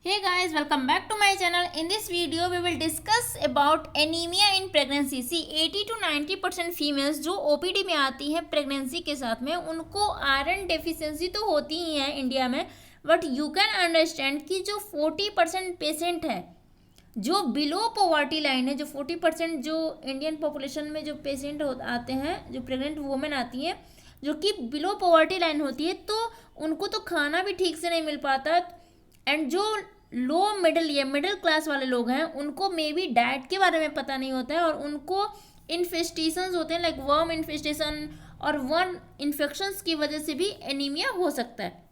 Hey guys, welcome back to my channel. In this video, we will discuss about anemia in pregnancy. See, 80 to 90% females जो OPD में आती हैं pregnancy के साथ में, उनको आयरन डेफिशिएंसी तो होती ही है इंडिया में, बट यू कैन अंडरस्टैंड कि जो 40% पेशेंट है जो बिलो पॉवर्टी लाइन है, जो 40% जो इंडियन पॉपुलेशन में जो पेशेंट आते हैं, जो प्रेग्नेंट वुमेन आती हैं जो कि बिलो पॉवर्टी लाइन होती है, तो उनको तो खाना भी ठीक से नहीं मिल पाता। एंड जो लो मिडिल या मिडिल क्लास वाले लोग हैं उनको मे बी डाइट के बारे में पता नहीं होता है और उनको इन्फेस्टेशंस होते हैं, लाइक वर्म इन्फेस्टेशन और वर्म इन्फेक्शंस की वजह से भी एनीमिया हो सकता है।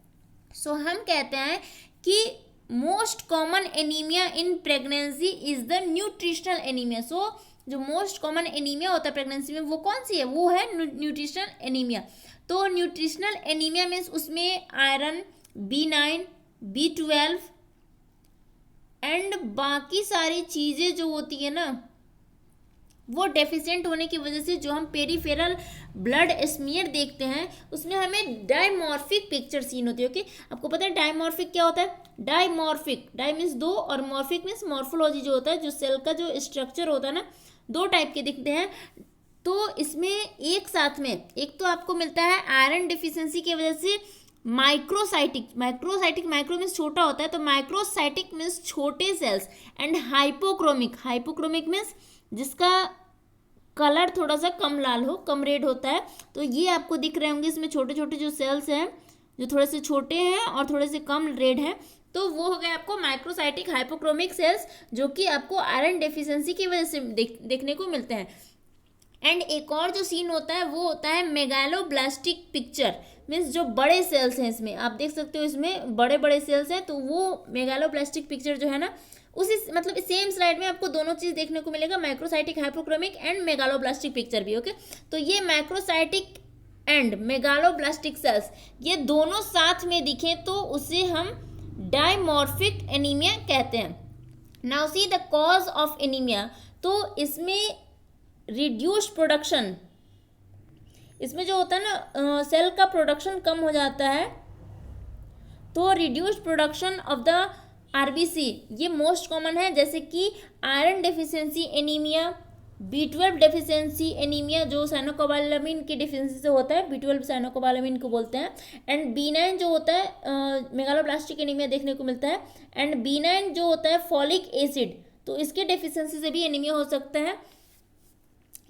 सो हम कहते हैं कि most common anaemia in pregnancy is the nutritional anaemia. So जो मोस्ट कॉमन एनीमिया होता है प्रेगनेंसी में वो कौन सी है, वो है न्यूट्रिशनल एनीमिया। तो न्यूट्रिशनल एनीमिया मीन्स उसमें आयरन, B9, B12 एंड बाकी सारी चीज़ें जो होती है ना वो डेफिशिएंट होने की वजह से जो हम पेरिफेरल ब्लड स्मीयर देखते हैं उसमें हमें डायमॉर्फिक पिक्चर सीन होती है। ओके, आपको पता है डायमॉर्फिक क्या होता है? डायमॉर्फिक, डाई मीन्स दो और मॉर्फिक मीन्स मॉर्फोलॉजी जो होता है, जो सेल का जो स्ट्रक्चर होता है ना, दो टाइप के दिखते हैं। तो इसमें एक साथ में एक तो आपको मिलता है आयरन डिफिशियंसी की वजह से माइक्रोसाइटिक, माइक्रो मीन्स छोटा होता है, तो माइक्रोसाइटिक मीन्स छोटे सेल्स, एंड हाइपोक्रोमिक मीन्स जिसका कलर थोड़ा सा कम लाल हो, कम रेड होता है। तो ये आपको दिख रहे होंगे, इसमें छोटे छोटे जो सेल्स हैं जो थोड़े से छोटे हैं और थोड़े से कम रेड हैं, तो वो हो गए आपको माइक्रोसाइटिक हाइपोक्रोमिक सेल्स जो कि आपको आयरन डेफिशिएंसी की वजह से देखने को मिलते हैं। एंड एक और जो सीन होता है वो होता है मेगालोब्लास्टिक पिक्चर, मीन्स जो बड़े सेल्स हैं, इसमें आप देख सकते हो इसमें बड़े बड़े सेल्स हैं, तो वो मेगालोब्लास्टिक पिक्चर जो है ना उसी मतलब सेम स्लाइड में आपको दोनों चीज़ देखने को मिलेगा, microcytic hypochromic and megaloblastic picture भी। ओके, तो ये माइक्रोसाइटिक एंड मेगालोब्लास्टिक सेल्स ये दोनों साथ में दिखे तो उसे हम डायमॉर्फिक एनीमिया कहते हैं। Now see the cause of anaemia. तो इसमें रिड्यूस्ड प्रोडक्शन, इसमें जो होता है ना सेल का प्रोडक्शन कम हो जाता है, तो reduced production of the RBC ये मोस्ट कॉमन है, जैसे कि iron deficiency anaemia, B12 deficiency anaemia जो साइनोकोबालामिन की डेफिशिएंसी से होता है, B12 साइनोकोबालामिन को बोलते हैं, एंड B9 जो होता है मेगालोब्लास्टिक एनीमिया देखने को मिलता है, एंड B9 जो होता है फॉलिक एसिड, तो इसके डेफिशिएंसी से भी एनीमिया हो सकता है।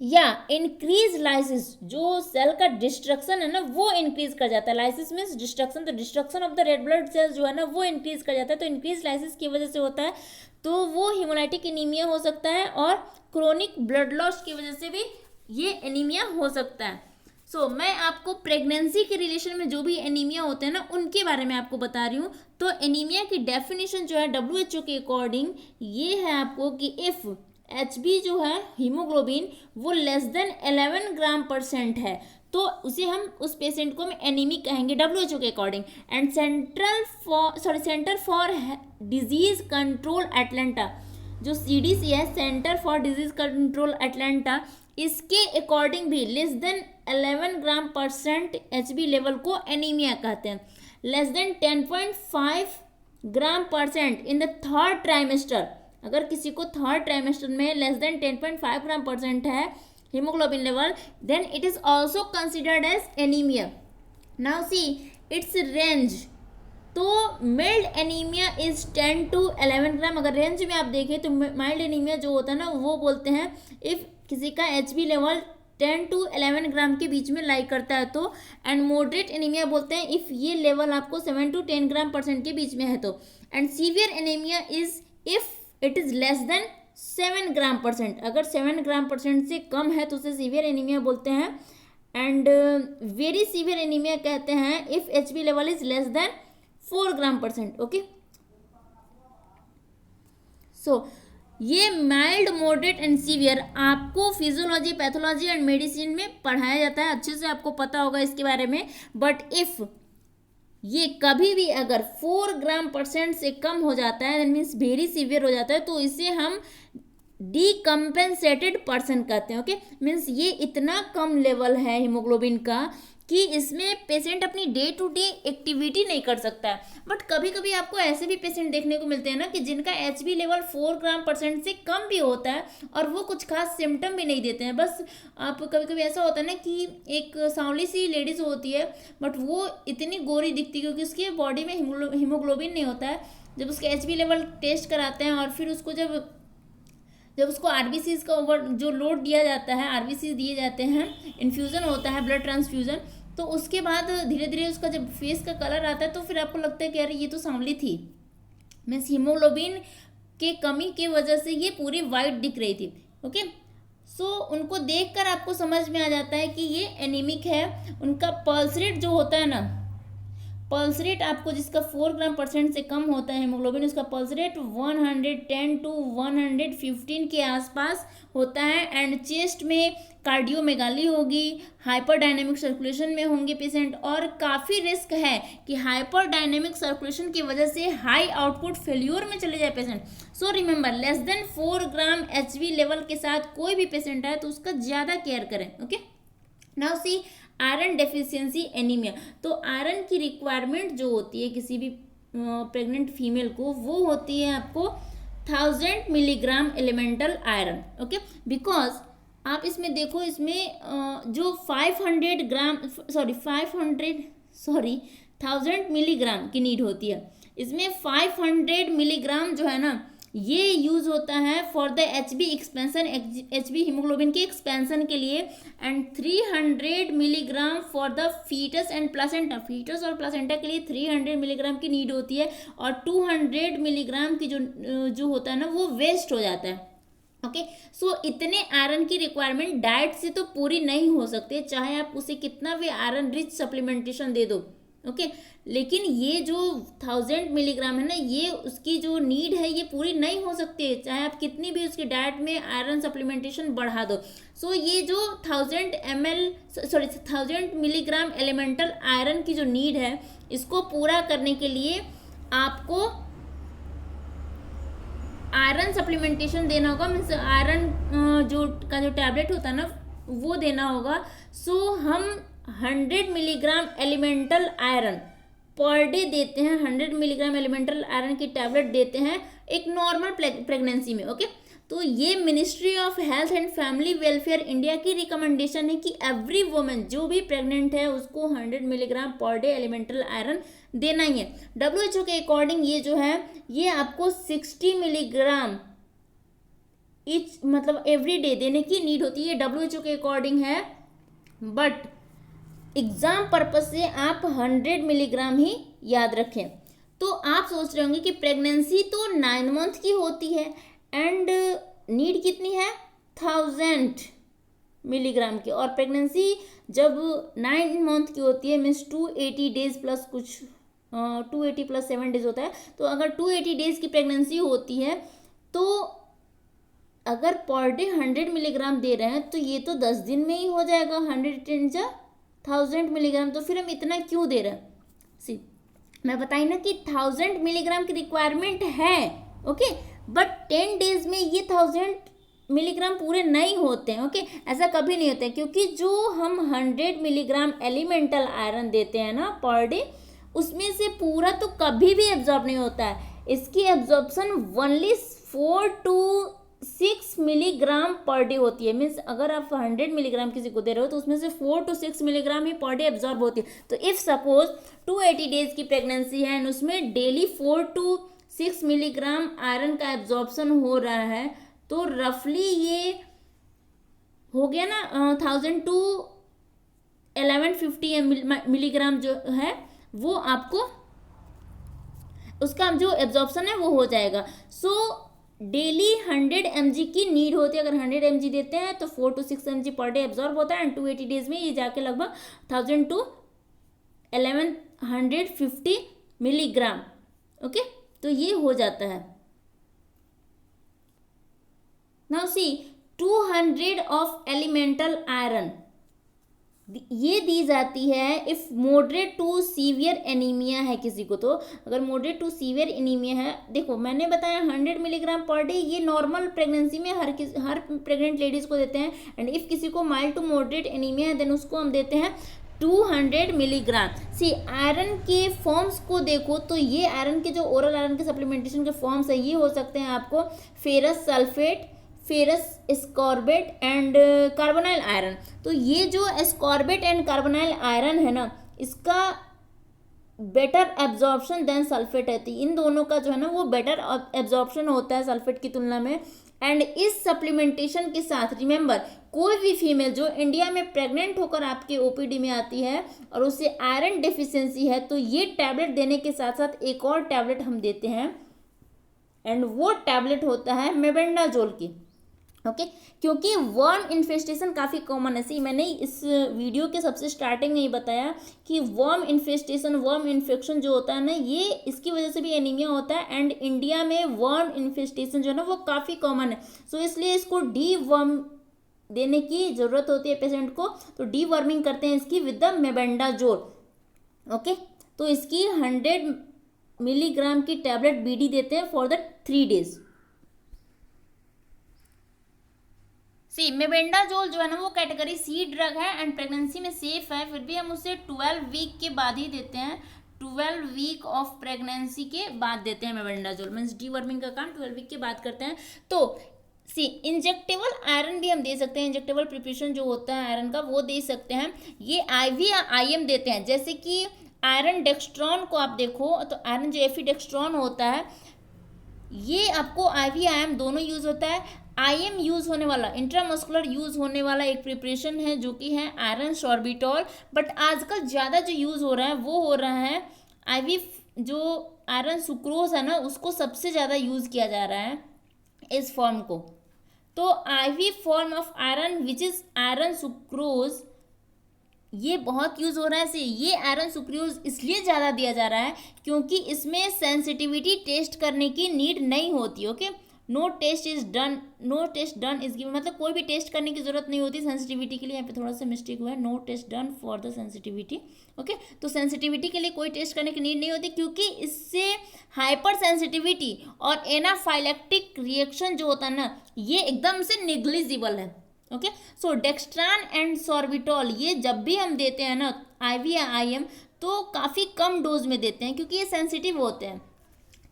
या इंक्रीज लाइसिस, जो सेल का डिस्ट्रक्शन है ना वो इंक्रीज कर जाता है, लाइसिस मीन्स डिस्ट्रक्शन, तो destruction of the red blood cells जो है ना वो इंक्रीज कर जाता है, तो इंक्रीज लाइसिस की वजह से होता है, तो वो हिमोलाइटिक एनीमिया हो सकता है, और क्रोनिक ब्लड लॉस की वजह से भी ये एनीमिया हो सकता है। सो मैं आपको प्रेगनेंसी के रिलेशन में जो भी एनीमिया होते हैं ना उनके बारे में आपको बता रही हूँ। तो एनीमिया की डेफिनेशन जो है WHO के अकॉर्डिंग ये है आपको कि इफ़ HB जो है हीमोग्लोबिन वो लेस देन 11 ग्राम % है तो उसे हम उस पेशेंट को हम एनीमिक कहेंगे WHO के according. And centre for disease control Atlanta, जो CDC है, centre for disease control Atlanta, इसके अकॉर्डिंग भी less than 11 gram % HB level को एनीमिया कहते हैं। Less than 10.5 gram % in the third trimester, अगर किसी को थर्ड ट्राइमेस्टर में लेस देन 10.5 ग्राम % है haemoglobin level, then it is also considered as anaemia. Now see its range, तो mild anaemia is 10 to 11 ग्राम। अगर रेंज में आप देखें तो माइल्ड एनीमिया जो होता है ना वो बोलते हैं इफ़ किसी का HB लेवल 10 to 11 ग्राम के बीच में लाई करता है तो, एंड मॉडरेट एनीमिया बोलते हैं इफ़ ये लेवल आपको 7 to 10 ग्राम % के बीच में है तो, and severe anaemia is if it is less than 7 ग्राम %, अगर 7 ग्राम % से कम है तो उसे सीवियर एनीमिया बोलते हैं। एंड वेरी सीवियर एनीमिया कहते हैं if HB level is less than 4 gram %। Okay, so ये माइल्ड, मॉडरेट एंड सीवियर आपको फिजियोलॉजी, पैथोलॉजी एंड मेडिसिन में पढ़ाया जाता है, अच्छे से आपको पता होगा इसके बारे में। बट इफ़ ये कभी भी अगर 4 ग्राम % से कम हो जाता है, दैट मीन्स वेरी सीवियर हो जाता है, तो इसे हम डीकम्पेंसेटेड पर्सन कहते हैं। ओके, मीन्स ये इतना कम लेवल है हीमोग्लोबिन का कि इसमें पेशेंट अपनी डे टू डे एक्टिविटी नहीं कर सकता है। बट कभी कभी आपको ऐसे भी पेशेंट देखने को मिलते हैं ना कि जिनका HB लेवल 4 ग्राम % से कम भी होता है और वो कुछ खास सिम्टम भी नहीं देते हैं। बस आप कभी कभी ऐसा होता है ना कि एक सांवली सी लेडीज़ होती है बट वो इतनी गोरी दिखती है क्योंकि उसके बॉडी में हीमोग्लोबिन नहीं होता है। जब उसके HB लेवल टेस्ट कराते हैं और फिर उसको जब उसको RBCs का ओवर जो लोड दिया जाता है, RBCs दिए जाते हैं, इन्फ्यूज़न होता है, ब्लड ट्रांसफ्यूज़न, तो उसके बाद धीरे धीरे उसका जब फेस का कलर आता है तो फिर आपको लगता है कि अरे ये तो सांवली थी, मीन्स हीमोग्लोबिन के कमी की वजह से ये पूरी वाइट दिख रही थी। ओके, सो उनको देखकर आपको समझ में आ जाता है कि ये एनीमिक है। उनका पल्स रेट जो होता है ना, पल्स रेट आपको जिसका 4 ग्राम % से कम होता है हीमोग्लोबिन, उसका पल्स रेट 110 to 115 के आसपास होता है। एंड चेस्ट में कार्डियोमेगाली होगी, हाइपर डायनेमिक सर्कुलेशन में होंगे पेशेंट, और काफ़ी रिस्क है कि हाइपर डायनेमिक सर्कुलेशन की वजह से हाई आउटपुट फेल्यूर में चले जाए patient. So remember, less than 4 ग्राम HB लेवल के साथ कोई भी पेशेंट आए तो उसका ज़्यादा केयर करें। Okay, now see iron deficiency anaemia. तो आयरन की रिक्वायरमेंट जो होती है किसी भी प्रेग्नेंट फीमेल को, वो होती है आपको 1000 milligram elemental iron. Okay, because आप इसमें देखो, इसमें जो 1000 मिलीग्राम की नीड होती है, इसमें 500 मिलीग्राम जो है ना ये यूज़ होता है for the HB expansion, HB haemoglobin के एक्सपेंशन के लिए, and 300 milligram for the foetus and placenta, foetus और प्लासेंटा के लिए 300 मिलीग्राम की नीड होती है, और 200 मिलीग्राम की जो होता है ना वो वेस्ट हो जाता है। ओके, सो इतने आयरन की रिक्वायरमेंट डाइट से तो पूरी नहीं हो सकते, चाहे आप उसे कितना भी आयरन रिच सप्लीमेंटेशन दे दो। ओके, लेकिन ये जो 1000 मिलीग्राम है ना, ये उसकी जो नीड है ये पूरी नहीं हो सकती है, चाहे आप कितनी भी उसकी डाइट में आयरन सप्लीमेंटेशन बढ़ा दो। सो ये जो 1000 मिलीग्राम एलिमेंटल आयरन की जो नीड है, इसको पूरा करने के लिए आपको आयरन सप्लीमेंटेशन देना होगा, मीन्स आयरन जो टैबलेट होता है ना वो देना होगा। सो हम 100 milligram elemental iron per day देते हैं, 100 मिलीग्राम एलिमेंटल आयरन की टैबलेट देते हैं एक नॉर्मल प्रेगनेंसी में। ओके, तो ये ministry of health and family welfare India की रिकमेंडेशन है कि एवरी वुमेन जो भी प्रेग्नेंट है उसको 100 milligram per day elemental iron देना ही है। WHO के अकॉर्डिंग ये जो है ये आपको 60 मिलीग्राम ईच मतलब एवरी डे देने की नीड होती है, WHO के अकॉर्डिंग है। बट एग्जाम पर्पज से आप 100 मिलीग्राम ही याद रखें। तो आप सोच रहे होंगे कि प्रेगनेंसी तो 9 मंथ की होती है एंड नीड कितनी है 1000 मिलीग्राम की, और प्रेगनेंसी जब 9 मंथ की होती है मीन्स 280 डेज प्लस कुछ 280 + 7 डेज होता है। तो अगर 280 डेज की प्रेगनेंसी होती है तो अगर पर डे 100 मिलीग्राम दे रहे हैं तो ये तो 10 दिन में ही हो जाएगा, 110 मिलीग्राम। तो फिर हम इतना क्यों दे रहे हैं? सी मैं बताई ना कि 1000 मिलीग्राम की रिक्वायरमेंट है। ओके, बट 10 डेज में ये 1000 मिलीग्राम पूरे नहीं होते हैं। ओके, ऐसा कभी नहीं होता है, क्योंकि जो हम 100 मिलीग्राम एलिमेंटल आयरन देते हैं ना पर डे, उसमें से पूरा तो कभी भी एब्जॉर्ब नहीं होता है। इसकी absorption only 4 to 6 milligram per day होती है। मीन्स अगर आप 100 मिलीग्राम किसी को दे रहे हो तो उसमें से 4 to 6 milligram he per day absorb होती है। तो इफ़ सपोज 280 डेज की प्रेगनेंसी है एंड उसमें डेली 4 to 6 मिलीग्राम आयरन का एब्जॉर्प्शन हो रहा है, तो रफली ये हो गया ना 1000 to 1150 मिलीग्राम जो है वो आपको उसका जो एब्जॉर्प्शन है वो हो जाएगा। सो डेली 100 mg की नीड होती है। अगर 100 mg देते हैं तो 4 to 6 mg per day absorb होता है एंड 280 डेज में ये जाके लगभग 1000 to 1150 मिलीग्राम। ओके, तो ये हो जाता है। Now see 200 of elemental iron ये दी जाती है if moderate to severe anaemia है किसी को। तो अगर मॉडरेट टू सीवियर एनीमिया है, देखो मैंने बताया 100 मिलीग्राम पर डे ये नॉर्मल प्रेगनेंसी में हर प्रेग्नेंट लेडीज़ को देते हैं। एंड इफ़ किसी को माइल्ड टू मॉडरेट एनीमिया है देन उसको हम देते हैं 200 मिलीग्राम। सी आयरन के फॉर्म्स को देखो तो ये आयरन के जो ओरल आयरन के सप्लीमेंटेशन के फॉर्म्स है ये हो सकते हैं आपको ferrous sulphate, ferrous ascorbate and carbonyl iron. तो ये जो एस्कॉर्बेट एंड कार्बोनाइल आयरन है ना, इसका बेटर एब्जॉर्प्शन देन सल्फेट है। इन दोनों का जो है ना वो बेटर एब्जॉर्प्शन होता है सल्फेट की तुलना में। एंड इस सप्लीमेंटेशन के साथ रिमेंबर, कोई भी फीमेल जो इंडिया में प्रेग्नेंट होकर आपके ओपीडी में आती है और उसे आयरन डेफिशिएंसी है, तो ये टैबलेट देने के साथ साथ एक और टैबलेट हम देते हैं एंड वो टैबलेट होता है मेबेंडाजोल की। ओके क्योंकि वर्म इन्फेस्टेशन काफ़ी कॉमन है। सी मैंने इस वीडियो के सबसे स्टार्टिंग में ही बताया कि वर्म इन्फेस्टेशन, वर्म इन्फेक्शन जो होता है ना, ये इसकी वजह से भी एनीमिया होता है। एंड इंडिया में वर्म इन्फेस्टेशन जो है ना वो काफ़ी कॉमन है। सो इसलिए इसको डी वर्म देने की ज़रूरत होती है पेशेंट को, तो डी वर्मिंग करते हैं इसकी विद द मेबेंडाजोल। ओके तो इसकी 100 मिलीग्राम की टैबलेट बीडी देते हैं for the 3 days. See mebendazole जो है ना वो कैटेगरी सी ड्रग है एंड प्रेगनेंसी में सेफ है, फिर भी हम उसे 12 वीक के बाद ही देते हैं। 12 वीक ऑफ प्रेगनेंसी के बाद देते हैं मेबेंडाजोल, मीन्स डीवर्मिंग का काम 12 वीक के बाद करते हैं। तो सी इंजेक्टेबल आयरन भी हम दे सकते हैं, इंजेक्टेबल प्रिपरेशन जो होता है आयरन का वो दे सकते हैं। ये IV या IM देते हैं, जैसे कि आयरन डेक्स्ट्रॉन को आप देखो तो आयरन जो एफिडेक्स्ट्रॉन होता है ये आपको IV IM दोनों यूज होता है। IM यूज होने वाला, इंट्रामस्कुलर यूज होने वाला एक प्रिपरेशन है जो कि है आयरन सॉर्बिटॉल। बट आजकल ज़्यादा जो यूज हो रहा है वो हो रहा है IV, जो आयरन सुक्रोज है ना उसको सबसे ज़्यादा यूज किया जा रहा है इस फॉर्म को। तो IV form of iron which is iron sucrose ये बहुत यूज़ हो रहा है। ये आयरन सुक्रोज इसलिए ज़्यादा दिया जा रहा है क्योंकि इसमें सेंसिटिविटी टेस्ट करने की नीड नहीं होती। Okay no test done is given, मतलब कोई भी टेस्ट करने की जरूरत नहीं होती सेंसिटिविटी के लिए। यहाँ पे थोड़ा सा मिस्टेक हुआ है, no test done for the sensitivity. Okay तो सेंसिटिविटी के लिए कोई टेस्ट करने की नीड नहीं होती क्योंकि इससे हाइपर सेंसिटिविटी और एनाफाइलेक्टिक रिएक्शन जो होता है ना ये एकदम से निग्लिजिबल है। Okay so dextran and sorbitol ये जब भी हम देते हैं ना IV या IM तो काफ़ी कम डोज में देते हैं क्योंकि ये सेंसिटिव होते हैं।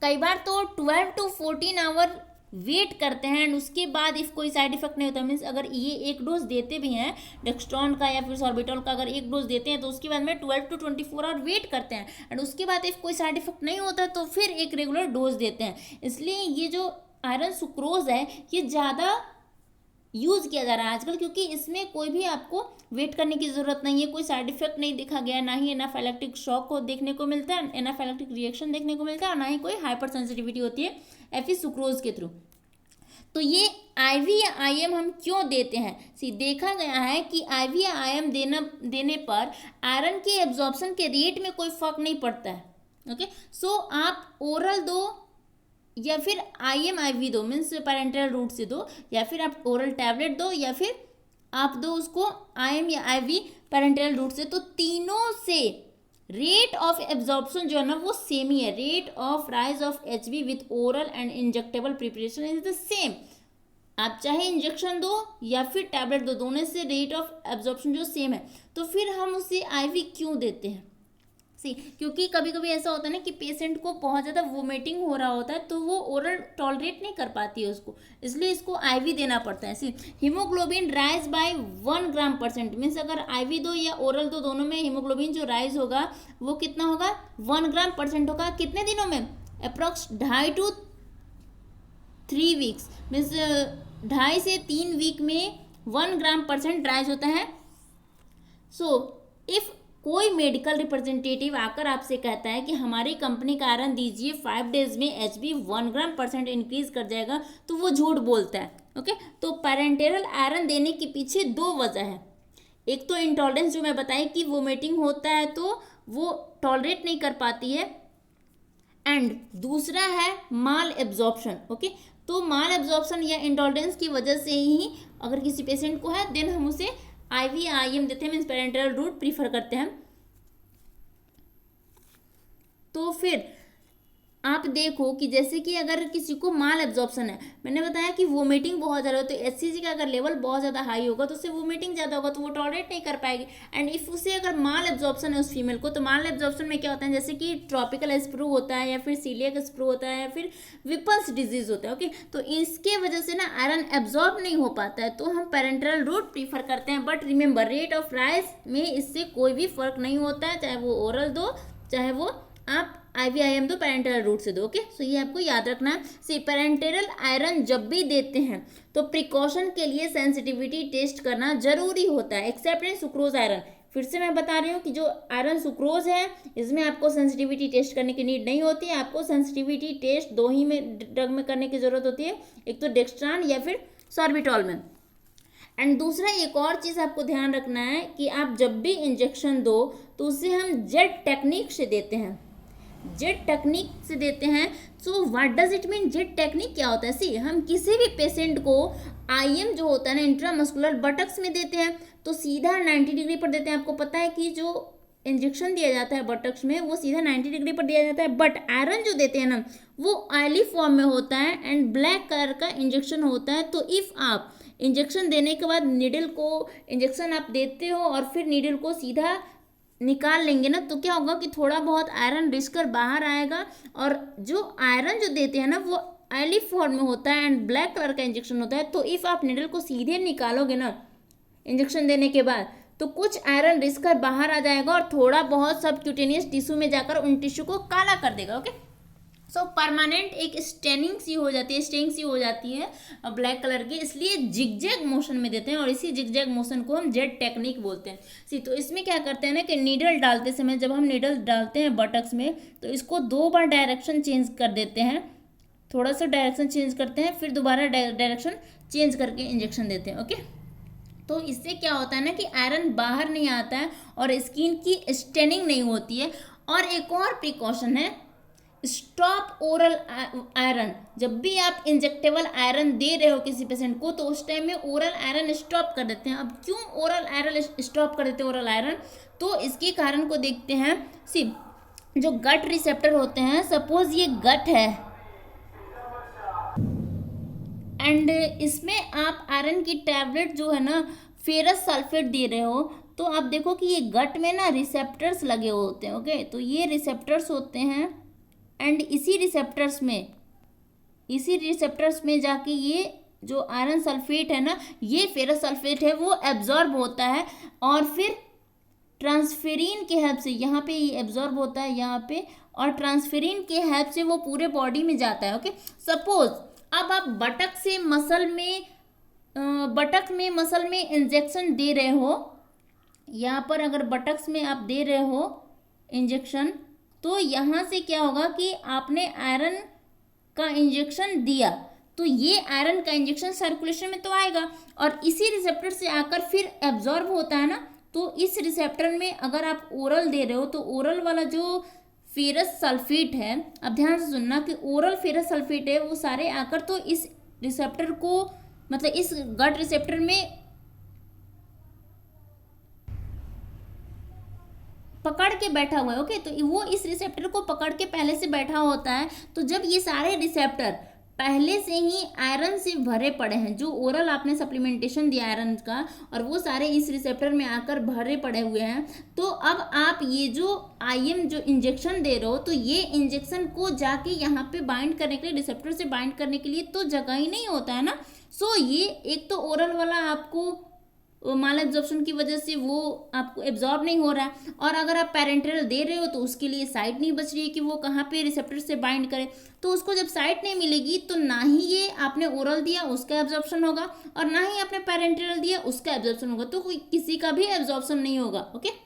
कई बार तो 12 to 14 आवर वेट करते हैं एंड उसके बाद इफ कोई साइड इफेक्ट नहीं होता, मीन्स अगर ये एक डोज देते भी हैं डेक्स्ट्रॉन का या फिर सॉर्बिटॉल का, अगर एक डोज देते हैं तो उसके बाद में 12 to 24 आवर वेट करते हैं एंड उसके बाद इफ कोई साइड इफेक्ट नहीं होता तो फिर एक रेगुलर डोज देते हैं। इसलिए ये जो आयरन सुक्रोज है ये ज़्यादा यूज़ किया जा रहा है आजकल क्योंकि इसमें कोई भी आपको वेट करने की ज़रूरत नहीं है, कोई साइड इफेक्ट नहीं देखा गया, ना ही एनाफाइलेक्टिक शॉक को देखने को मिलता है, एनाफाइलेक्टिक रिएक्शन देखने को मिलता है, और ना ही कोई हाइपर सेंसिटिविटी होती है एफी सुक्रोज के थ्रू। तो ये IV या IM हम क्यों देते हैं? देखा गया है कि IV या IM देने पर आयरन के एब्जॉर्प्शन के रेट में कोई फर्क नहीं पड़ता है। ओके सो आप ओरल दो या फिर IM IV दो, मीन्स पैरेंटल रूट से दो, या फिर आप ओरल टैबलेट दो या फिर आप दो उसको IM या IV पैरेंटल रूट से, तो तीनों से रेट ऑफ एब्जॉर्प्शन जो है ना वो सेम ही है। Rate of rise of HB with oral and injectable preparation is the same. आप चाहे इंजेक्शन दो या फिर टैबलेट दो, दोनों से रेट ऑफ एब्जॉर्प्शन जो सेम है। तो फिर हम उसे IV क्यों देते हैं? क्योंकि कभी कभी ऐसा होता है ना कि पेशेंट को बहुत ज़्यादा वोमिटिंग हो रहा होता है तो वो ओरल टॉलरेट नहीं कर पाती है उसको, इसलिए इसको IV देना पड़ता है। Haemoglobin rise by 1 gram %, means अगर IV दो या ओरल दो दोनों में हीमोग्लोबिन जो राइज होगा वो कितना होगा? 1 ग्राम % होगा। कितने दिनों में? अप्रॉक्स 2.5 to 3 वीक्स, मीन्स 2.5 से 3 वीक में 1 ग्राम % राइज होता है। इफ कोई मेडिकल रिप्रेजेंटेटिव आकर आपसे कहता है कि हमारी कंपनी का आयरन दीजिए 5 डेज में HB 1 ग्राम % इंक्रीज कर जाएगा, तो वो झूठ बोलता है। ओके तो पैरेंटेरल आयरन देने के पीछे 2 वजह है। एक तो इंटॉलरेंस जो मैं बताई कि वोमिटिंग होता है तो वो टॉलरेट नहीं कर पाती है, एंड दूसरा है माल एब्जॉर्प्शन। ओके तो माल एब्जॉर्प्शन या इंटॉलरेंस की वजह से ही अगर किसी पेशेंट को है देन हम उसे IV या IM देते हैं, मीन्स पैरेंटल रूट प्रीफर करते हैं। तो फिर आप देखो कि जैसे कि अगर किसी को माल एब्जॉर्प्शन है, मैंने बताया कि वोमिटिंग बहुत ज़्यादा हो, तो HCG का अगर लेवल बहुत ज़्यादा हाई होगा तो उससे वोमिटिंग ज़्यादा होगा, तो वो टॉलरेट नहीं कर पाएगी। एंड इफ उसे अगर माल एब्जॉर्प्शन है उस फीमेल को, तो माल एब्जॉर्प्शन में क्या होता है, जैसे कि ट्रॉपिकल स्प्रू होता है, या फिर सीलियक स्प्रू होता है, या फिर विपल्स डिजीज होता है। ओके, तो इसके वजह से ना आयरन एब्जॉर्ब नहीं हो पाता है, तो हम पैरेंटरल रूट प्रीफर करते हैं। But remember, rate of rise में इससे कोई भी फर्क नहीं होता है, चाहे वो ओरल दो, चाहे वो आप IVIM दो, पैरेंटरल रूट से दो। ओके, सो ये आपको याद रखना है। सी पैरेंटरल आयरन जब भी देते हैं तो प्रिकॉशन के लिए सेंसिटिविटी टेस्ट करना जरूरी होता है, एक्सेप्ट इन सुक्रोज आयरन। फिर से मैं बता रही हूँ कि जो आयरन सुक्रोज है इसमें आपको सेंसिटिविटी टेस्ट करने की नीड नहीं होती है। आपको सेंसिटिविटी टेस्ट दो ही में ड्रग में करने की जरूरत होती है, एक तो डेक्स्ट्रान या फिर सॉर्बिटॉल में। एंड दूसरा एक और चीज़ आपको ध्यान रखना है कि आप जब भी इंजेक्शन दो तो उसे हम जेट टेक्निक से देते हैं, जेट टेक्निक से देते हैं। So what does it mean, jet technique क्या होता है? सी, हम किसी भी पेशेंट को IM जो होता है ना, इंट्रामस्कुलर बटक्स में देते हैं तो सीधा 90 डिग्री पर देते हैं। आपको पता है कि जो इंजेक्शन दिया जाता है बटक्स में वो सीधा 90 डिग्री पर दिया जाता है, बट आयरन जो देते हैं ना वो ऑयली फॉर्म में होता है एंड ब्लैक कलर का इंजेक्शन होता है। तो इफ़ आप इंजेक्शन देने के बाद नीडल को, इंजेक्शन आप देते हो और फिर नीडल को सीधा निकाल लेंगे ना, तो क्या होगा कि थोड़ा बहुत आयरन रिस्क कर बाहर आएगा। और जो आयरन जो देते हैं ना वो ऑयली फॉर्म में होता है एंड ब्लैक कलर का इंजेक्शन होता है। तो इफ़ आप नीडल को सीधे निकालोगे ना इंजेक्शन देने के बाद, तो कुछ आयरन रिस्क कर बाहर आ जाएगा और थोड़ा बहुत सब क्यूटेनियस टिश्यू में जाकर उन टिश्यू को काला कर देगा। ओके, सो परमानेंट एक स्टेनिंग सी हो जाती है, स्टेइंग सी हो जाती है ब्लैक कलर की, इसलिए जिगजैग मोशन में देते हैं और इसी जिगजैग मोशन को हम जेट टेक्निक बोलते हैं। सी, तो इसमें क्या करते हैं ना कि नीडल डालते समय, जब हम नीडल डालते हैं बटक्स में, तो इसको 2 बार डायरेक्शन चेंज कर देते हैं, थोड़ा सा डायरेक्शन चेंज करते हैं, फिर दोबारा डायरेक्शन चेंज करके इंजेक्शन देते हैं। ओके, तो इससे क्या होता है ना कि आयरन बाहर नहीं आता है और स्किन की स्टेनिंग नहीं होती है। और एक और प्रिकॉशन है, स्टॉप ओरल आयरन। जब भी आप इंजेक्टेबल आयरन दे रहे हो किसी पेशेंट को, तो उस टाइम में ओरल आयरन स्टॉप कर देते हैं। अब क्यों ओरल आयरन स्टॉप कर देते हैं ओरल आयरन, तो इसके कारण को देखते हैं। सी, जो गट रिसेप्टर होते हैं, सपोज ये गट है एंड इसमें आप आयरन की टैबलेट जो है ना फेरस सल्फेट दे रहे हो, तो आप देखो कि ये गट में ना रिसेप्टर्स लगे होते हैं। ओके, तो ये रिसेप्टर्स होते हैं एंड इसी रिसेप्टर्स में जाके ये जो आयरन सल्फेट है ना, ये फेरस सल्फेट है, वो एब्जॉर्ब होता है और फिर ट्रांसफेरिन के हेल्प से यहाँ पे ये एब्जॉर्ब होता है यहाँ पे, और ट्रांसफेरिन के हेल्प से वो पूरे बॉडी में जाता है। ओके, सपोज अब आप बटक में मसल में इंजेक्शन दे रहे हो, यहाँ पर अगर बटक्स में आप दे रहे हो इंजेक्शन, तो यहाँ से क्या होगा कि आपने आयरन का इंजेक्शन दिया, तो ये आयरन का इंजेक्शन सर्कुलेशन में तो आएगा और इसी रिसेप्टर से आकर फिर एब्जॉर्ब होता है ना। तो इस रिसेप्टर में अगर आप ओरल दे रहे हो, तो ओरल वाला जो फेरस सल्फेट है, अब ध्यान से सुनना कि ओरल फेरस सल्फेट है, वो सारे आकर तो इस रिसेप्टर को, मतलब इस गट रिसेप्टर में पकड़ के बैठा हुआ है। ओके, तो वो इस रिसेप्टर को पकड़ के पहले से बैठा होता है। तो जब ये सारे रिसेप्टर पहले से ही आयरन से भरे पड़े हैं, जो ओरल आपने सप्लीमेंटेशन दिया आयरन का, और वो सारे इस रिसेप्टर में आकर भरे पड़े हुए हैं, तो अब आप ये जो IM जो इंजेक्शन दे रहे हो, तो ये इंजेक्शन को जाके यहाँ पे बाइंड करने के लिए, रिसेप्टर से बाइंड करने के लिए तो जगह ही नहीं होता है ना। सो ये एक तो ओरल वाला आपको माल एब्जॉर्प्शन की वजह से वो आपको एब्जॉर्ब नहीं हो रहा है, और अगर आप पैरेंटरल दे रहे हो तो उसके लिए साइट नहीं बच रही है कि वो कहाँ पे रिसेप्टर से बाइंड करे। तो उसको जब साइट नहीं मिलेगी तो ना ही ये आपने ओरल दिया उसका एब्जॉर्प्शन होगा, और ना ही आपने पैरेंटरल दिया उसका एब्जॉर्प्शन होगा, तो कोई किसी का भी एब्जॉर्प्शन नहीं होगा। ओके,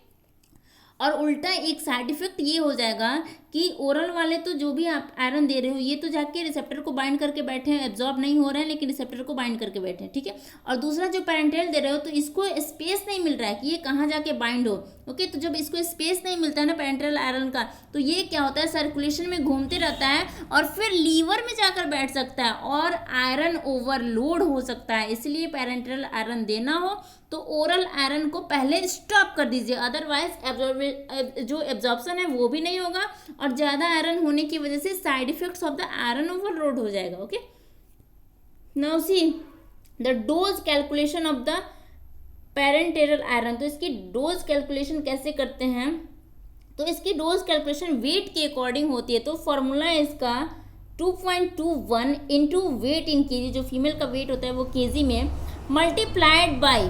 और उल्टा एक साइड इफेक्ट ये हो जाएगा कि ओरल वाले तो जो भी आप आयरन दे रहे हो, ये तो जाके रिसेप्टर को बाइंड करके बैठे हैं, एब्जॉर्ब नहीं हो रहे हैं, लेकिन रिसेप्टर को बाइंड करके बैठे हैं। ठीक है, और दूसरा जो पैरेंटरल दे रहे हो, तो इसको स्पेस नहीं मिल रहा है कि ये कहाँ जाके बाइंड हो। ओके, तो जब इसको स्पेस नहीं मिलता है ना पैरेंटरल आयरन का, तो ये क्या होता है, सर्कुलेशन में घूमते रहता है और फिर लीवर में जाकर बैठ सकता है और आयरन ओवरलोड हो सकता है। इसलिए पैरेंटरल आयरन देना हो तो ओरल आयरन को पहले स्टॉप कर दीजिए, अदरवाइज जो एब्जॉर्प्शन है वो भी नहीं होगा और ज़्यादा आयरन होने की वजह से side effects of the iron overload हो जाएगा। Okay, now see the dose calculation of the parenteral iron. तो इसकी डोज कैलकुलेशन कैसे करते हैं, तो इसकी डोज कैलकुलेशन वेट के अकॉर्डिंग होती है। तो फॉर्मूला है इसका 2.21 इंटू वेट इन केजी, जो फीमेल का वेट होता है वो केजी में, मल्टीप्लाइड बाय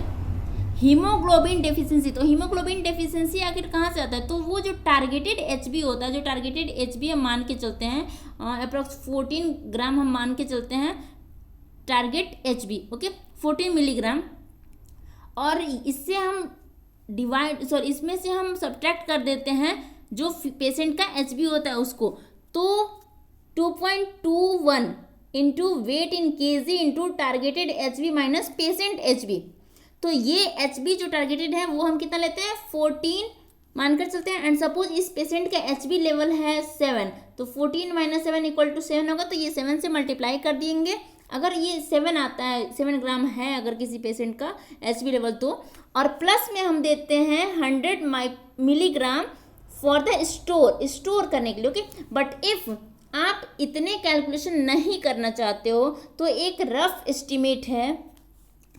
हीमोग्लोबिन डेफिशिएंसी। तो हीमोग्लोबिन डेफिशिएंसी आखिर कहाँ से आता है, तो वो जो टारगेटेड एचबी होता है, जो टारगेटेड एचबी हम मान के चलते हैं अप्रॉक्स 14 ग्राम हम मान के चलते हैं टारगेट एचबी। ओके, 14 मिलीग्राम, और इससे हम इसमें से हम सब्ट्रैक्ट कर देते हैं जो पेशेंट का एचबी होता है उसको। तो 2.21 into weight in KG into targeted HB minus patient HB. तो ये एचबी जो टारगेटेड है वो हम कितना लेते हैं 14 मानकर चलते हैं। एंड सपोज इस पेशेंट का एचबी लेवल है 7, तो 14 माइनस 7 इक्वल टू 7 होगा। तो ये 7 से मल्टीप्लाई कर देंगे। अगर ये 7 आता है, 7 ग्राम है अगर किसी पेशेंट का एचबी लेवल, तो और प्लस में हम देते हैं 100 मिलीग्राम फॉर द स्टोर करने के लिए। ओके, बट इफ आप इतने कैलकुलेशन नहीं करना चाहते हो तो एक रफ एस्टिमेट है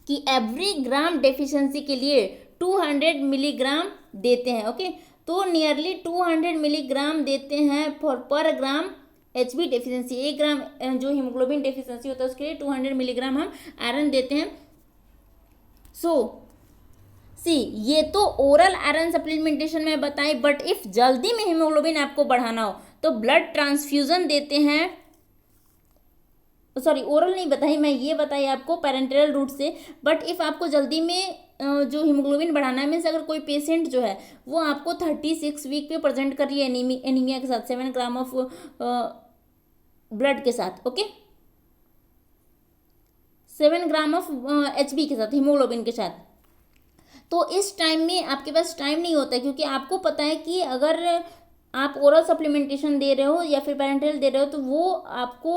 कि एवरी ग्राम डेफिशिएंसी के लिए 200 मिलीग्राम देते हैं। ओके, तो नियरली 200 मिलीग्राम देते हैं फॉर पर ग्राम एचबी डेफिशिएंसी। 1 ग्राम जो हीमोग्लोबिन डेफिशिएंसी होता है उसके लिए 200 मिलीग्राम हम आयरन देते हैं। सो सी ये तो ओरल आयरन सप्लीमेंटेशन में बताई, बट इफ जल्दी में हीमोग्लोबिन आपको बढ़ाना हो तो ब्लड ट्रांसफ्यूजन देते हैं। सॉरी, ओरल नहीं बताई, मैं ये बताई आपको पेरेंटरल रूट से। बट इफ़ आपको जल्दी में जो हीमोग्लोबिन बढ़ाना है, मीन्स अगर कोई पेशेंट जो है वो आपको 36 वीक पे प्रेजेंट कर रही है एनीमिया के साथ 7 ग्राम ऑफ ब्लड के साथ। ओके, 7 ग्राम ऑफ एचबी के साथ, हीमोग्लोबिन के साथ, तो इस टाइम में आपके पास टाइम नहीं होता है, क्योंकि आपको पता है कि अगर आप ओरल सप्लीमेंटेशन दे रहे हो या फिर पेरेंटरल दे रहे हो तो वो आपको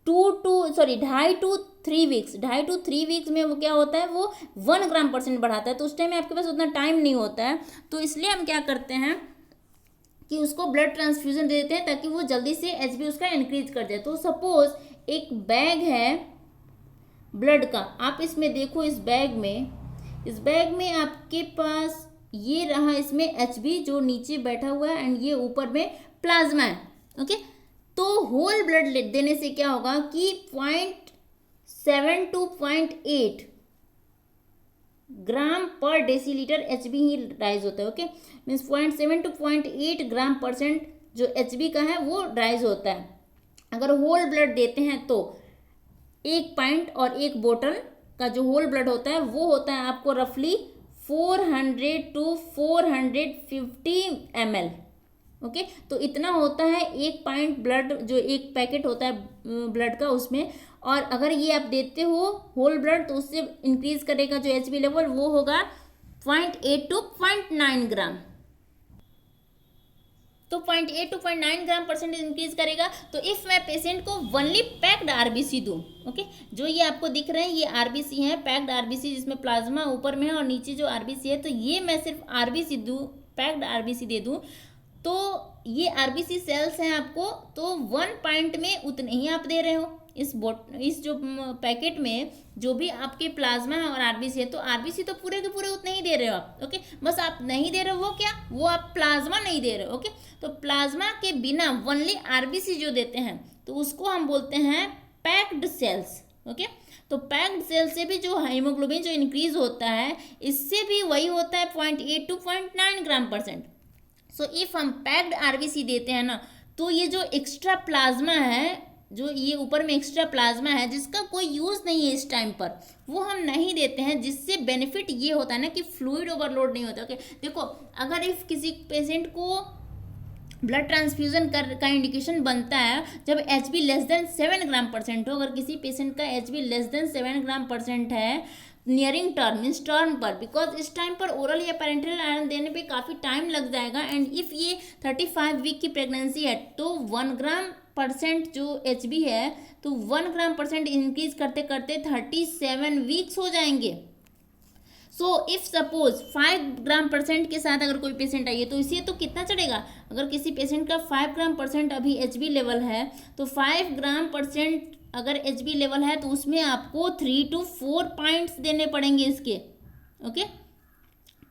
2.5 to 3 वीक्स में वो क्या होता है, वो 1 ग्राम % बढ़ाता है। तो उस टाइम में आपके पास उतना टाइम नहीं होता है। तो इसलिए हम क्या करते हैं कि उसको ब्लड ट्रांसफ्यूजन दे देते हैं ताकि वो जल्दी से एचबी उसका इंक्रीज कर दे। तो सपोज एक बैग है ब्लड का, आप इसमें देखो, इस बैग में आपके पास ये रहा, इसमें एचबी जो नीचे बैठा हुआ है एंड ये ऊपर में प्लाज्मा है। ओके, तो होल ब्लड देने से क्या होगा कि 0.7 to 0.8 ग्राम पर डेसीलीटर एचबी ही राइज होता है। ओके, मीन्स 0.7 to 0.8 ग्राम % जो एचबी का है वो राइज होता है। अगर होल ब्लड देते हैं तो 1 पॉइंट और 1 बोतल का जो होल ब्लड होता है वो होता है आपको रफली 400 to 450 ml। ओके, तो इतना होता है 1 पॉइंट ब्लड, जो एक पैकेट होता है ब्लड का उसमें। और अगर ये आप देते हो होल ब्लड तो उससे इंक्रीज करेगा जो एचबी लेवल, वो होगा 0.8 to 0.9 ग्राम। तो 0.8 to 0.9 ग्राम % इंक्रीज करेगा। तो इफ़ मैं पेशेंट को ओनली पैक्ड आरबीसी दूँ, ओके, जो ये आपको दिख रहे हैं ये आरबीसी है, पैक्ड आरबीसी, जिसमें प्लाज्मा ऊपर में है और नीचे जो आरबीसी है, तो ये मैं सिर्फ आरबीसी दूँ, पैक्ड आरबीसी दे दूँ, तो ये आरबीसी सेल्स हैं आपको, तो 1 पॉइंट में उतने ही आप दे रहे हो। इस जो पैकेट में जो भी आपके प्लाज्मा है और आरबीसी है, तो आरबीसी तो पूरे के पूरे उतने ही दे रहे हो आप। ओके, बस आप नहीं दे रहे हो वो क्या, वो आप प्लाज्मा नहीं दे रहे हो। ओके, तो प्लाज्मा के बिना ओनली आरबीसी जो देते हैं तो उसको हम बोलते हैं पैक्ड सेल्स। ओके, तो पैक्ड सेल से भी जो हीमोग्लोबिन जो इंक्रीज होता है, इससे भी वही होता है 0.8 to 0.9 ग्राम %। सो इफ़ हम पैक्ड आरबीसी देते हैं ना, तो ये जो एक्स्ट्रा प्लाज्मा है, जो ये ऊपर में एक्स्ट्रा प्लाज्मा है जिसका कोई यूज़ नहीं है इस टाइम पर, वो हम नहीं देते हैं, जिससे बेनिफिट ये होता है ना कि फ्लूइड ओवरलोड नहीं होता। ओके, देखो, अगर इफ़ किसी पेशेंट को ब्लड ट्रांसफ्यूजन का इंडिकेशन बनता है जब एचबी लेस देन 7 ग्राम % हो, अगर किसी पेशेंट का एचबी लेस देन 7 ग्राम % है नियरिंग टर्म, मीन्स टर्म पर, बिकॉज इस टाइम पर ओरल या पेरेंटल आयरन देने पे काफ़ी टाइम लग जाएगा। एंड इफ़ ये 35 वीक की प्रेगनेंसी है तो 1 ग्राम % जो एचबी है, तो 1 ग्राम % इंक्रीज करते करते 37 वीक्स हो जाएंगे। सो इफ सपोज 5 ग्राम% के साथ अगर कोई पेशेंट आइए तो इसे तो कितना चढ़ेगा, अगर किसी पेशेंट का 5 ग्राम% अभी HB लेवल है तो 5 ग्राम% अगर HB लेवल है तो उसमें आपको 3 to 4 पॉइंट्स देने पड़ेंगे इसके, ओके।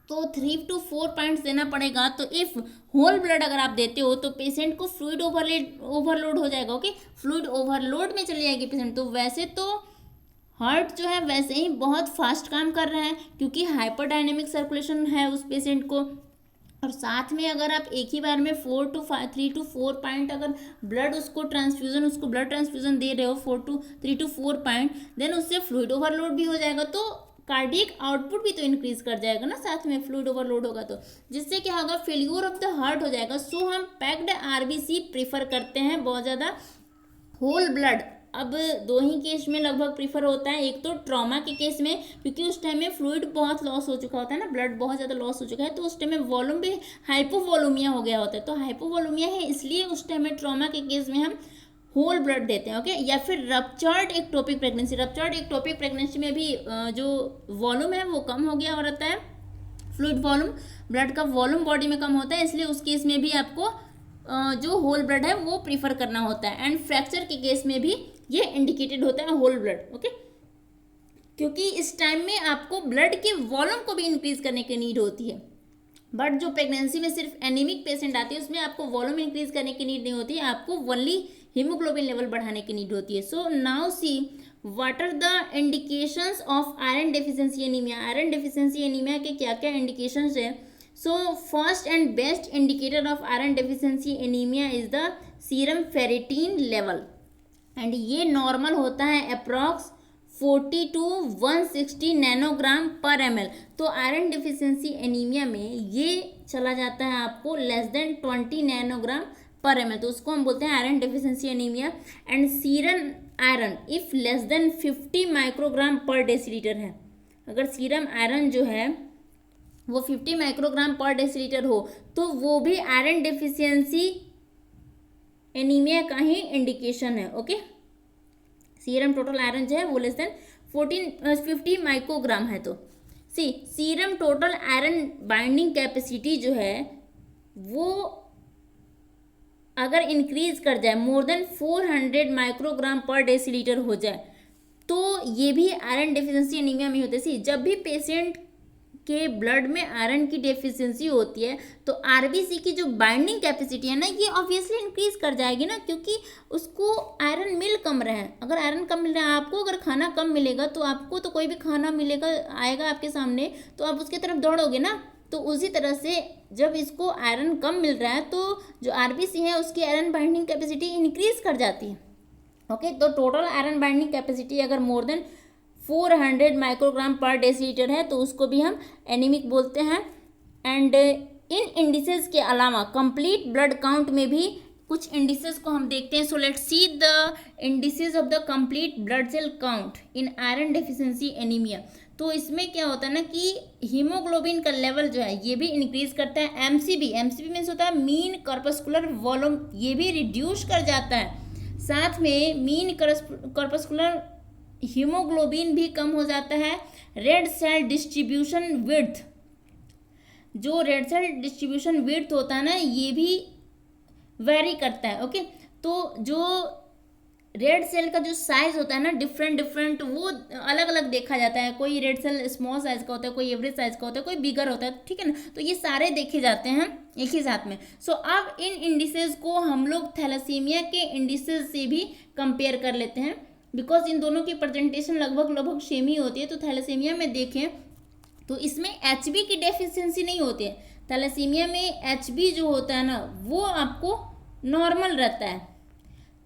तो 3 to 4 पॉइंट्स देना पड़ेगा। तो इफ़ होल ब्लड अगर आप देते हो तो पेशेंट को फ्लूइड ओवरलोड हो जाएगा, ओके, फ्लूइड ओवरलोड में चली जाएगी पेशेंट। तो वैसे तो हार्ट जो है वैसे ही बहुत फास्ट काम कर रहा है क्योंकि हाइपरडायनेमिक सर्कुलेशन है उस पेशेंट को, और साथ में अगर आप एक ही बार में 3 to 4 पॉइंट अगर उसको ब्लड ट्रांसफ्यूजन दे रहे हो 3 to 4 पॉइंट, देन उससे फ्लूइड ओवरलोड भी हो जाएगा, तो कार्डियक आउटपुट भी तो इंक्रीज कर जाएगा ना, साथ में फ्लूइड ओवरलोड होगा तो जिससे क्या होगा, फेल्यूर ऑफ द हार्ट हो जाएगा। सो हम पैक्ड RBC प्रीफर करते हैं बहुत ज़्यादा। होल ब्लड अब दो ही केस में लगभग प्रीफर होता है, एक तो ट्रॉमा के केस में क्योंकि उस टाइम में फ्लूइड बहुत लॉस हो चुका होता है ना, ब्लड बहुत ज़्यादा लॉस हो चुका है, तो उस टाइम में वॉल्यूम भी हाइपोवॉल्यूमिया हो गया होता है, तो हाइपोवॉल्यूमिया है इसलिए उस टाइम में ट्रॉमा के केस में हम होल ब्लड देते हैं, ओके। या फिर रप्चर्ड एक्टोपिक प्रेगनेंसी में भी जो वॉल्यूम है वो कम हो गया रहता है, फ्लूइड वॉल्यूम, ब्लड का वॉल्यूम बॉडी में कम होता है, इसलिए उस केस में भी आपको जो होल ब्लड है वो प्रीफर करना होता है। एंड फ्रैक्चर के केस में भी ये इंडिकेटेड होता है होल ब्लड, ओके, क्योंकि इस टाइम में आपको ब्लड के वॉल्यूम को भी इंक्रीज करने की नीड होती है। बट जो प्रेगनेंसी में सिर्फ एनीमिक पेशेंट आती है उसमें आपको वॉल्यूम इंक्रीज करने की नीड नहीं होती है, आपको ओनली हीमोग्लोबिन लेवल बढ़ाने की नीड होती है। So now see what are the indications of iron deficiency anaemia. Iron deficiency anaemia के क्या क्या इंडिकेशंस है। So first and best indicator of iron deficiency anaemia is the serum ferritin level, and ये normal होता है approx 40 to 160 nanogram per ml। तो iron deficiency anaemia में ये चला जाता है आपको less than 20 nanogram per ml, तो उसको हम बोलते हैं iron deficiency anaemia. And serum iron if less than 50 microgram पर डेसीलीटर है, अगर सीरम आयरन जो है वो 50 माइक्रोग्राम पर डेसीलीटर हो तो वो भी आयरन डिफिशियंसी एनीमिया का ही इंडिकेशन है, ओके। सीरम टोटल आयरन जो है वो लेस देन 50 माइक्रोग्राम है। तो serum total iron binding capacity जो है वो अगर इंक्रीज कर जाए मोर देन 400 माइक्रोग्राम पर डेसीलीटर हो जाए तो ये भी आयरन डेफिशिएंसी एनीमिया में होते हैं। जब भी पेशेंट के ब्लड में आयरन की डेफिशिएंसी होती है तो आरबीसी की जो बाइंडिंग कैपेसिटी है ना ये ऑब्वियसली इंक्रीज कर जाएगी ना, क्योंकि उसको आयरन मिल कम रहा है। अगर आयरन कम मिल रहा है आपको, अगर खाना कम मिलेगा तो आपको तो कोई भी खाना मिलेगा आएगा आपके सामने तो आप उसके तरफ दौड़ोगे ना। तो उसी तरह से जब इसको आयरन कम मिल रहा है तो जो आरबीसी है उसकी आयरन बाइंडिंग कैपेसिटी इंक्रीज कर जाती है, ओके। तो टोटल आयरन बाइंडिंग कैपेसिटी अगर मोर देन 400 माइक्रोग्राम पर डेसीलीटर है तो उसको भी हम एनीमिक बोलते हैं। एंड इन इंडिसेस के अलावा कंप्लीट ब्लड काउंट में भी कुछ इंडिसेस को हम देखते हैं। So let's see the indices of the complete blood cell count in iron deficiency anaemia. तो इसमें क्या होता है ना कि हीमोग्लोबिन का लेवल जो है ये भी इंक्रीज करता है। एमसीबी मीन्स होता है मीन कॉर्पस्कुलर वॉल्यूम, ये भी रिड्यूस कर जाता है। साथ में मीन कॉर्पस्कुलर हीमोग्लोबिन भी कम हो जाता है। रेड सेल डिस्ट्रीब्यूशन विड्थ, जो रेड सेल डिस्ट्रीब्यूशन विड्थ होता है ना ये भी वेरी करता है, ओके। तो जो रेड सेल का जो साइज होता है ना डिफरेंट वो अलग अलग देखा जाता है। कोई रेड सेल स्मॉल साइज का होता है, कोई एवरेज साइज का होता है, कोई बिगर होता है, ठीक है ना। तो ये सारे देखे जाते हैं एक ही साथ में। सो अब इन इंडिसेस को हम लोग थैलेसीमिया के इंडिसेस से भी कंपेयर कर लेते हैं, बिकॉज इन दोनों की प्रेजेंटेशन लगभग सेम ही होती है। तो थैलेसीमिया में देखें तो इसमें HB की डेफिशिएंसी नहीं होती है। थैलेसीमिया में HB जो होता है ना वो आपको नॉर्मल रहता है,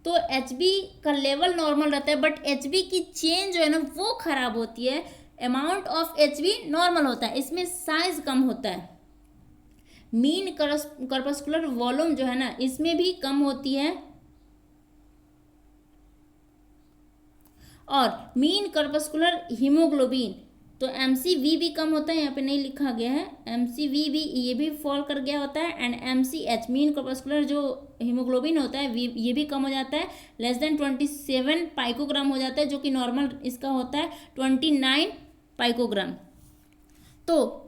तो HB का लेवल नॉर्मल रहता है, बट HB की चेन जो है ना वो खराब होती है। अमाउंट ऑफ HB नॉर्मल होता है, इसमें साइज कम होता है। मीन कॉर्पस्कुलर वॉल्यूम जो है ना इसमें भी कम होती है, और मीन कॉर्पस्कुलर हीमोग्लोबिन तो MCV भी कम होता है, यहाँ पे नहीं लिखा गया है। MCV भी ये भी फॉल कर गया होता है। एंड MCH मीन कॉर्पस्कुलर जो हीमोग्लोबिन होता है ये भी कम हो जाता है, लेस देन 27 पाइकोग्राम हो जाता है, जो कि नॉर्मल इसका होता है 29 पाइकोग्राम। तो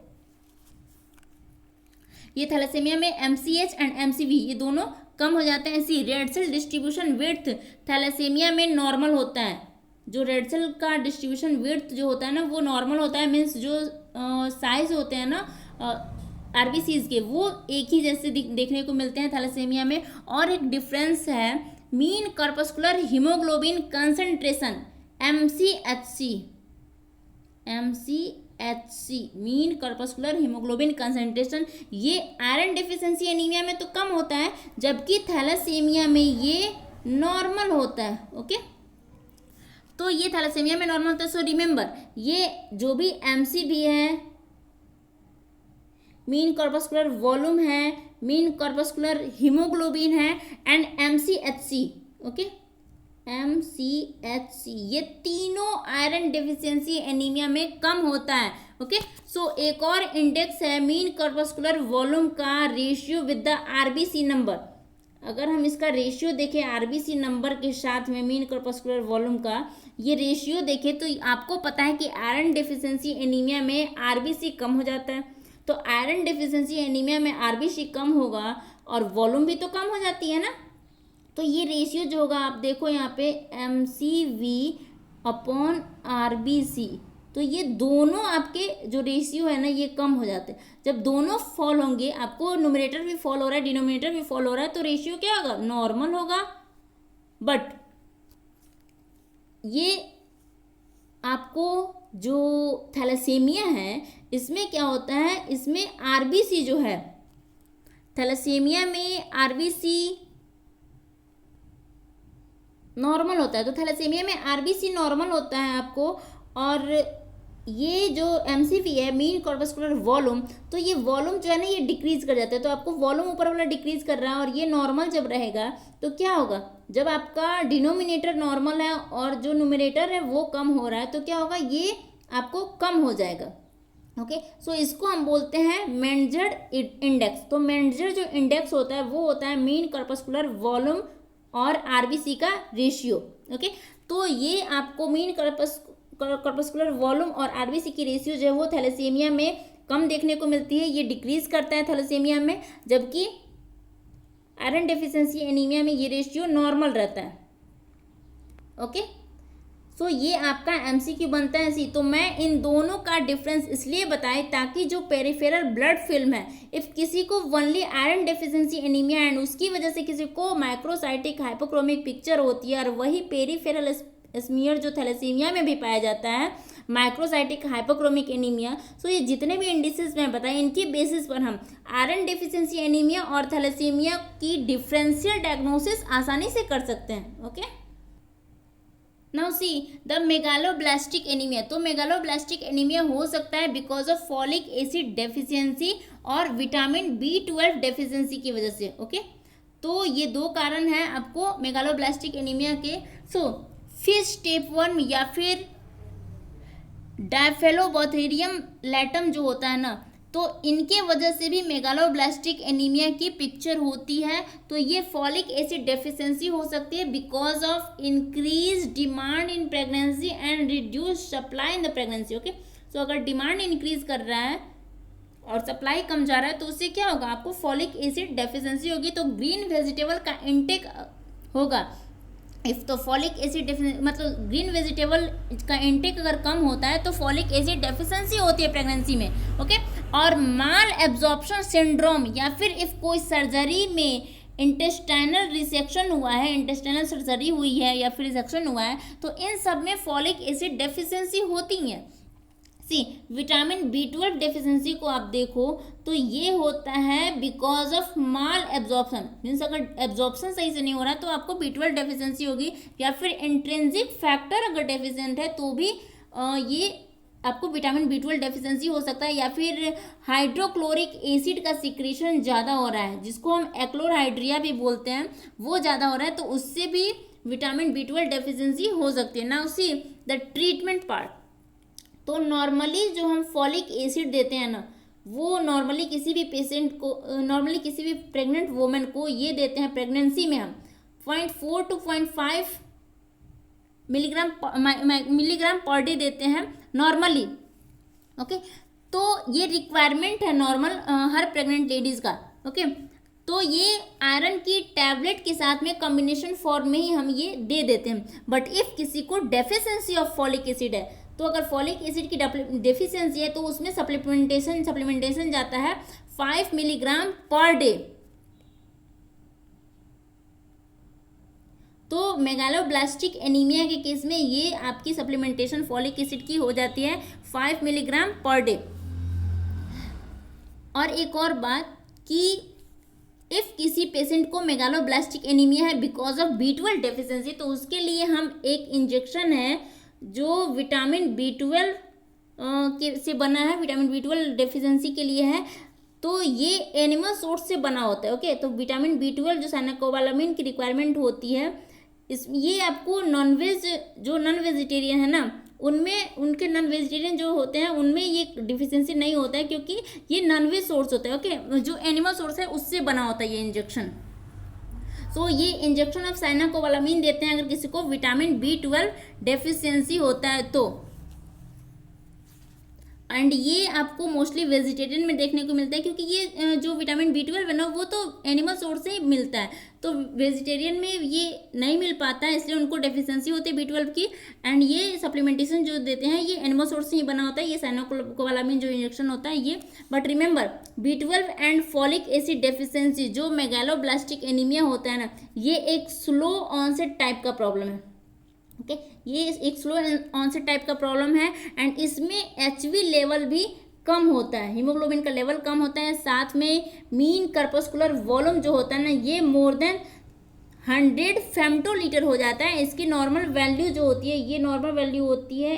ये थैलेसीमिया में MCH एंड MCV ये दोनों कम हो जाते हैं। ऐसी red cell distribution width thalassaemia में नॉर्मल होता है। जो रेड सेल का डिस्ट्रीब्यूशन विड्थ जो होता है ना वो नॉर्मल होता है, मीन्स जो साइज होते हैं ना RBCs के वो एक ही जैसे देखने को मिलते हैं थैलेसीमिया में। और एक डिफरेंस है mean corpuscular haemoglobin concentration MCHC mean corpuscular haemoglobin concentration, ये आयरन डेफिशिएंसी एनीमिया में तो कम होता है, जबकि थैलेसीमिया में ये नॉर्मल होता है। ओके, तो ये थैलेसीमिया में नॉर्मल होता है। सो रिमेंबर, ये जो भी MCV है, मीन कॉर्पस्कुलर वॉल्यूम है, मीन कॉर्पस्कुलर हीमोग्लोबिन है, एंड MCHC। ओके, MCHC ये तीनों आयरन डेफिशिएंसी एनीमिया में कम होता है। ओके, सो एक और इंडेक्स है मीन कॉर्पस्कुलर वॉल्यूम का ratio with the RBC number. अगर हम इसका रेशियो देखें RBC नंबर के साथ में मीन कॉर्पस्कुलर वॉल्यूम का ये रेशियो देखें तो आपको पता है कि आयरन डेफिशिएंसी एनीमिया में RBC कम हो जाता है। तो आयरन डेफिशिएंसी एनीमिया में RBC कम होगा और वॉल्यूम भी तो कम हो जाती है ना। तो ये रेशियो जो होगा आप देखो यहाँ पे MCV अपॉन RBC, तो ये दोनों आपके जो रेशियो है ना ये कम हो जाते हैं। जब दोनों फॉल होंगे, आपको न्यूमरेटर भी फॉल हो रहा है डिनोमिनेटर भी फॉल हो रहा है, तो रेशियो क्या होगा, नॉर्मल होगा। बट ये आपको जो थैलेसीमिया है इसमें क्या होता है, इसमें RBC जो है थैलेसीमिया में RBC नॉर्मल होता है। तो थैलेसीमिया में RBC नॉर्मल होता है आपको, और ये जो MCV है मीन कॉर्पस्कुलर वॉल्यूम, तो ये वॉल्यूम जो है ना ये डिक्रीज कर जाता है। तो आपको वॉल्यूम ऊपर वाला डिक्रीज कर रहा है और ये नॉर्मल जब रहेगा तो क्या होगा, जब आपका डिनोमिनेटर नॉर्मल है और जो न्यूमरेटर है वो कम हो रहा है तो क्या होगा, ये आपको कम हो जाएगा। ओके, सो इसको हम बोलते हैं मेंजर्ड इंडेक्स। तो मेंजर जो इंडेक्स होता है वो होता है मीन कॉर्पस्कुलर वॉल्यूम और RBC का रेशियो। ओके, तो ये आपको मीन कॉर्पस्कुलर वॉल्यूम और RBC की रेशियो जो है वो थैलेसीमिया में कम देखने को मिलती है, ये डिक्रीज करता है थैलेसीमिया में, जबकि आयरन डेफिशिएंसी एनीमिया में ये रेशियो नॉर्मल रहता है। ओके, सो ये आपका MCQ बनता है सी। तो मैं इन दोनों का डिफरेंस इसलिए बताएं ताकि जो पेरिफेरल ब्लड फिल्म है, इफ किसी को only iron deficiency anaemia and उसकी वजह से किसी को माइक्रोसाइटिक हाइपोक्रोमिक पिक्चर होती है, और वही पेरिफेरल स्मीयर जो थैलेसीमिया में भी पाया जाता है माइक्रोसाइटिक हाइपोक्रोमिक एनीमिया। सो ये जितने भी इंडिसेस मैं बताएं इनकी बेसिस पर हम आयरन डेफिशिएंसी एनीमिया और थैलेसीमिया की डिफरेंशियल डायग्नोसिस आसानी से कर सकते हैं। Okay, now see the megaloblastic anaemia. तो मेगालोब्लास्टिक एनीमिया हो सकता है because of folic acid deficiency और विटामिन B12 डेफिशिएंसी की वजह से। ओके, तो ये दो कारण हैं आपको मेगालोब्लास्टिक एनीमिया के। सो फिश टेपवर्म या फिर डायफेलोबोथेरियम लैटम जो होता है ना, तो इनके वजह से भी मेगालोब्लास्टिक एनीमिया की पिक्चर होती है। तो ये फॉलिक एसिड डेफिशिएंसी हो सकती है because of increase demand in pregnancy and reduce supply in the pregnancy. Okay, so अगर डिमांड इंक्रीज कर रहा है और सप्लाई कम जा रहा है तो उससे क्या होगा, आपको फॉलिक एसिड डेफिशिएंसी होगी। तो ग्रीन वेजिटेबल का इंटेक होगा। इफ तो फॉलिक एसिड मतलब ग्रीन वेजिटेबल का इंटेक अगर कम होता है तो फॉलिक एसिड डेफिशिएंसी होती है प्रेगनेंसी में। ओके, और माल एब्जॉर्प्शन सिंड्रोम या फिर इफ कोई सर्जरी में इंटेस्टाइनल रिसेक्शन हुआ है, इंटेस्टाइनल सर्जरी हुई है या फिर रिसेक्शन हुआ है, तो इन सब में फॉलिक एसिड डेफिशिएंसी होती है। सी विटामिन B12 डेफिशिएंसी को आप देखो तो ये होता है because of mall absorption, means अगर एब्जॉर्प्शन सही से नहीं हो रहा है तो आपको B12 डेफिशिएंसी होगी, या फिर इंट्रिंसिक फैक्टर अगर डेफिशिएंट है तो भी ये आपको विटामिन B12 डेफिशिएंसी हो सकता है, या फिर हाइड्रोक्लोरिक एसिड का सिक्रेशन ज़्यादा हो रहा है जिसको हम एक्लोरहाइड्रिया भी बोलते हैं, वो ज़्यादा हो रहा है तो उससे भी विटामिन B12 डेफिशिएंसी हो सकती है। Now see the treatment part. तो नॉर्मली जो हम फॉलिक एसिड देते हैं ना, वो नॉर्मली किसी भी पेशेंट को, नॉर्मली किसी भी प्रेग्नेंट वुमेन को ये देते हैं प्रेगनेंसी में हम 0.4 to 0.5 मिलीग्राम पर डे देते हैं नॉर्मली। ओके, तो ये रिक्वायरमेंट है नॉर्मल हर प्रेग्नेंट लेडीज़ का। ओके, तो ये आयरन की टैबलेट के साथ में कॉम्बिनेशन फॉर्म में ही हम ये दे देते हैं। बट इफ़ किसी को डेफिशिएंसी ऑफ फॉलिक एसिड है, तो अगर फॉलिक एसिड की डेफिशिएंसी है तो उसमें सप्लीमेंटेशन जाता है 5 मिलीग्राम पर डे। तो मेगालोब्लास्टिक एनीमिया के केस में ये आपकी सप्लीमेंटेशन फॉलिक एसिड की हो जाती है 5 मिलीग्राम पर डे। और एक और बात कि इफ़ किसी पेशेंट को मेगालोब्लास्टिक एनीमिया है बिकॉज ऑफ B12 डेफिशिएंसी, तो उसके लिए हम एक इंजेक्शन है जो विटामिन B12 से बना है, विटामिन B12 डेफिशिएंसी के लिए है। तो ये एनिमल सोर्स से बना होता है। ओके, तो विटामिन B12 जो साइनाकोबालामिन की रिक्वायरमेंट होती है, ये आपको नॉनवेज जो नॉन वेजिटेरियन है ना, उनमें उनके नॉन वेजिटेरियन जो होते हैं उनमें ये डिफिशियंसी नहीं होता है, क्योंकि ये नॉनवेज सोर्स होता है। ओके, जो एनिमल सोर्स है उससे बना होता है ये इंजेक्शन। सो ये इंजेक्शन ऑफ साइनाकोबालामिन देते हैं अगर किसी को विटामिन B12 डेफिशिएंसी होता है तो। एंड ये आपको मोस्टली वेजिटेरियन में देखने को मिलता है, क्योंकि ये जो विटामिन B12 है ना वो तो एनिमल सोर्स से ही मिलता है, तो वेजिटेरियन में ये नहीं मिल पाता है, इसलिए उनको डेफिशिएंसी होती है B12 की। एंड ये सप्लीमेंटेशन जो देते हैं ये एनिमल सोर्स से ही बना होता है, ये साइनाकोबालामिन जो इंजेक्शन होता है ये। But remember, B12 and folic acid deficiency जो मेगालोब्लास्टिक एनीमिया होता है ना, ये एक स्लो ऑनसेट टाइप का प्रॉब्लम है। ओके, ये एक स्लो ऑनसेट टाइप का प्रॉब्लम है। एंड इसमें HB लेवल भी कम होता है, हीमोग्लोबिन का लेवल कम होता है, साथ में मीन कर्पस्कुलर वॉल्यूम जो होता है ना ये मोर देन 100 फेम्टोलीटर हो जाता है। इसकी नॉर्मल वैल्यू जो होती है, ये नॉर्मल वैल्यू होती है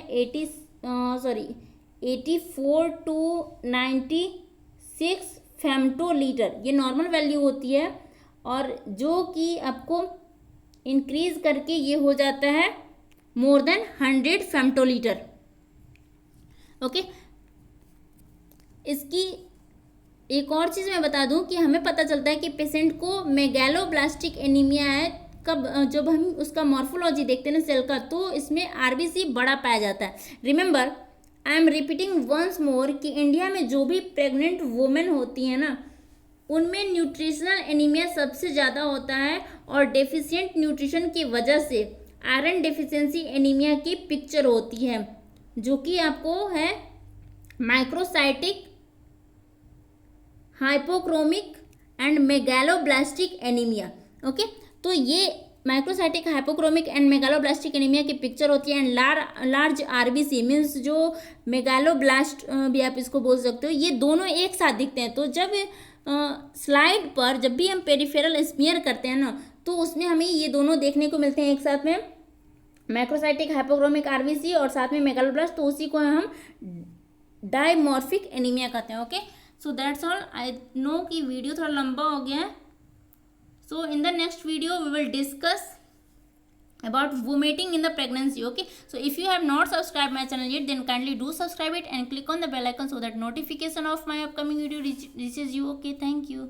84 टू 96 फेम्टोलीटर, ये नॉर्मल वैल्यू होती है। और जो कि आपको इंक्रीज करके ये हो जाता है मोर देन 100 फेम्टोलीटर। ओके, इसकी एक और चीज़ मैं बता दूं कि हमें पता चलता है कि पेशेंट को मेगालोब्लास्टिक एनीमिया है कब, जब हम उसका मॉर्फोलॉजी देखते हैं ना सेल का, तो इसमें RBC बड़ा पाया जाता है। Remember, I am repeating once more कि इंडिया में जो भी प्रेग्नेंट वुमेन होती है ना, उनमें न्यूट्रिशनल एनीमिया सबसे ज़्यादा होता है। और डेफिशिएंट न्यूट्रिशन की वजह से आयरन डेफिशिएंसी एनीमिया की पिक्चर होती है, जो कि आपको है microcytic hypochromic and megaloblastic anaemia. Okay, तो ये microcytic hypochromic and megaloblastic anaemia की पिक्चर होती है। एंड लार्ज RBC मीन्स जो मेगालोब्लास्ट भी आप इसको बोल सकते हो, ये दोनों एक साथ दिखते हैं। तो जब स्लाइड पर जब भी हम पेरिफेरल स्मीयर करते हैं ना, तो उसमें हमें ये दोनों देखने को मिलते हैं एक साथ में, मैक्रोसाइटिक हाइपोक्रोमिक RBC और साथ में मेगालोब्लास्ट, तो उसी को हम डायमॉर्फिक एनीमिया कहते हैं। Okay, so that's all. I know कि वीडियो थोड़ा लंबा हो गया है, so in the next video we will discuss about vomiting in the pregnancy. Okay, so if you have not subscribed my channel yet, then kindly do subscribe it and click on the bell icon so that notification of my upcoming video reaches you. Okay, thank you.